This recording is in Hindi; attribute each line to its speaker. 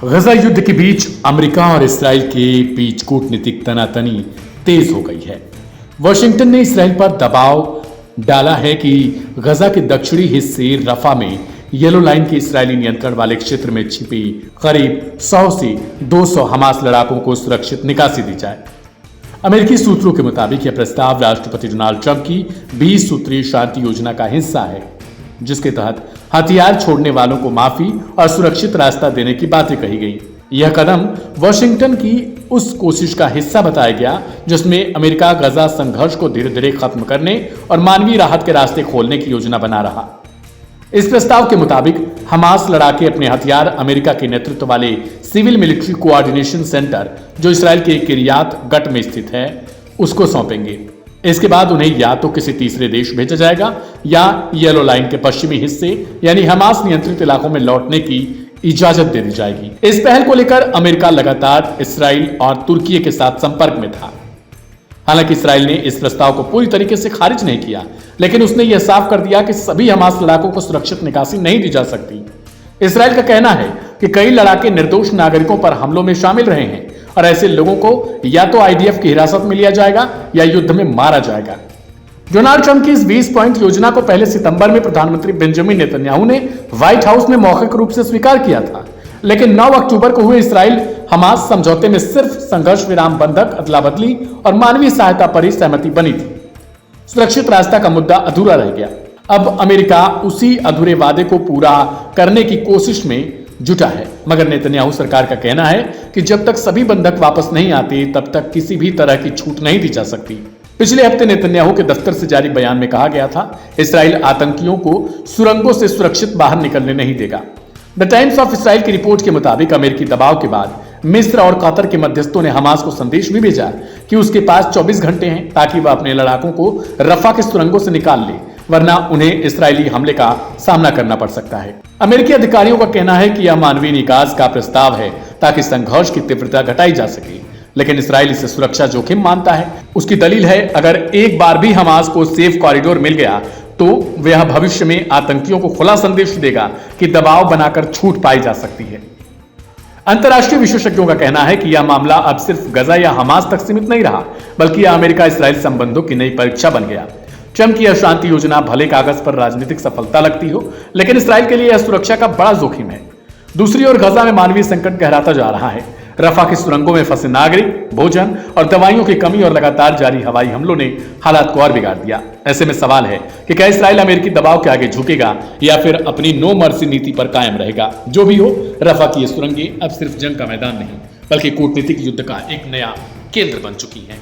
Speaker 1: गजा युद्ध के बीच अमेरिका और इसराइल के बीच कूटनीतिक तनातनी तेज हो गई है। वाशिंगटन ने इसराइल पर दबाव डाला है कि गजा के दक्षिणी हिस्से रफा में येलो लाइन के इसराइली नियंत्रण वाले क्षेत्र में छिपी करीब 100 से 200 हमास लड़ाकों को सुरक्षित निकासी दी जाए। अमेरिकी सूत्रों के मुताबिक यह प्रस्ताव राष्ट्रपति डोनाल्ड ट्रंप की 20 सूत्रीय शांति योजना का हिस्सा है, जिसके तहत हथियार छोड़ने वालों को माफी और सुरक्षित रास्ता देने की बातें कही गई। यह कदम वाशिंगटन की उस कोशिश का हिस्सा बताया गया जिसमें अमेरिका गजा संघर्ष को धीरे धीरे खत्म करने और मानवीय राहत के रास्ते खोलने की योजना बना रहा। इस प्रस्ताव के मुताबिक हमास लड़ाके अपने हथियार अमेरिका के नेतृत्व वाले सिविल मिलिट्री कोऑर्डिनेशन सेंटर, जो इसराइल के किरियात गट में स्थित है, उसको सौंपेंगे। इसके बाद उन्हें या तो किसी तीसरे देश भेजा जाएगा या येलो लाइन के पश्चिमी हिस्से यानी हमास नियंत्रित इलाकों में लौटने की इजाजत दे दी जाएगी। इस पहल को लेकर अमेरिका लगातार इसराइल और तुर्की के साथ संपर्क में था। हालांकि इसराइल ने इस प्रस्ताव को पूरी तरीके से खारिज नहीं किया, लेकिन उसने यह साफ कर दिया कि सभी हमास लड़ाकों को सुरक्षित निकासी नहीं दी जा सकती। इसराइल का कहना है कि कई लड़ाके निर्दोष नागरिकों पर हमलों में शामिल रहे हैं और ऐसे लोगों को या तो आईडीएफ की हिरासत में लिया जाएगा या युद्ध में मारा जाएगा। डोनाल्ड ट्रंप की इस 20 पॉइंट योजना को पहले सितंबर में प्रधानमंत्री बेंजामिन नेतन्याहू ने व्हाइट हाउस में मौखिक रूप से स्वीकार किया था, लेकिन 9 अक्टूबर को हुए इसराइल हमास समझौते में सिर्फ संघर्ष विराम, बंधक अदला बदली और मानवीय सहायता पर ही सहमति बनी थी। सुरक्षित रास्ता का मुद्दा अधूरा रह गया। अब अमेरिका उसी अधूरे वादे को पूरा करने की कोशिश में जुटा है, मगर नेतन्याहू सरकार का कहना है कि जब तक सभी बंधक वापस नहीं आते तब तक किसी भी तरह की छूट नहीं दी जा सकती। पिछले हफ्ते नेतन्याहू के दफ्तर से जारी बयान में कहा गया था, इसराइल आतंकियों को सुरंगों से सुरक्षित बाहर निकलने नहीं देगा। द टाइम्स ऑफ इसराइल की रिपोर्ट के मुताबिक अमेरिकी दबाव के बाद मिस्र और कतर के मध्यस्थों ने हमास को संदेश भी भेजा कि उसके पास 24 घंटे हैं ताकि वह अपने लड़ाकों को रफा के सुरंगों से निकाल ले, वरना उन्हें इसराइली हमले का सामना करना पड़ सकता है। अमेरिकी अधिकारियों का कहना है कि यह मानवीय निकास का प्रस्ताव है ताकि संघर्ष की तीव्रता घटाई जा सके, लेकिन इसराइल इसे सुरक्षा जोखिम मानता है। उसकी दलील है, अगर एक बार भी हमास को सेफ कॉरिडोर मिल गया तो वह भविष्य में आतंकियों को खुला संदेश देगा कि दबाव बनाकर छूट पाई जा सकती है। अंतर्राष्ट्रीय विशेषज्ञों का कहना है कि यह मामला अब सिर्फ गजा या हमास तक सीमित नहीं रहा, बल्कि यह अमेरिका इसराइल संबंधों की नई परीक्षा बन गया। ट्रंप की यह शांति योजना भले कागज पर राजनीतिक सफलता लगती हो, लेकिन इसराइल के लिए यह सुरक्षा का बड़ा जोखिम है। दूसरी ओर गजा में मानवीय संकट गहराता जा रहा है। रफा की सुरंगों में फंसे नागरिक, भोजन और दवाइयों की कमी और लगातार जारी हवाई हमलों ने हालात को और बिगाड़ दिया। ऐसे में सवाल है कि क्या इसराइल अमेरिकी दबाव के आगे झुकेगा या फिर अपनी नो मर्सी नीति पर कायम रहेगा। जो भी हो, रफा की ये सुरंगें अब सिर्फ जंग का मैदान नहीं, बल्कि कूटनीतिक युद्ध का एक नया केंद्र बन चुकी हैं।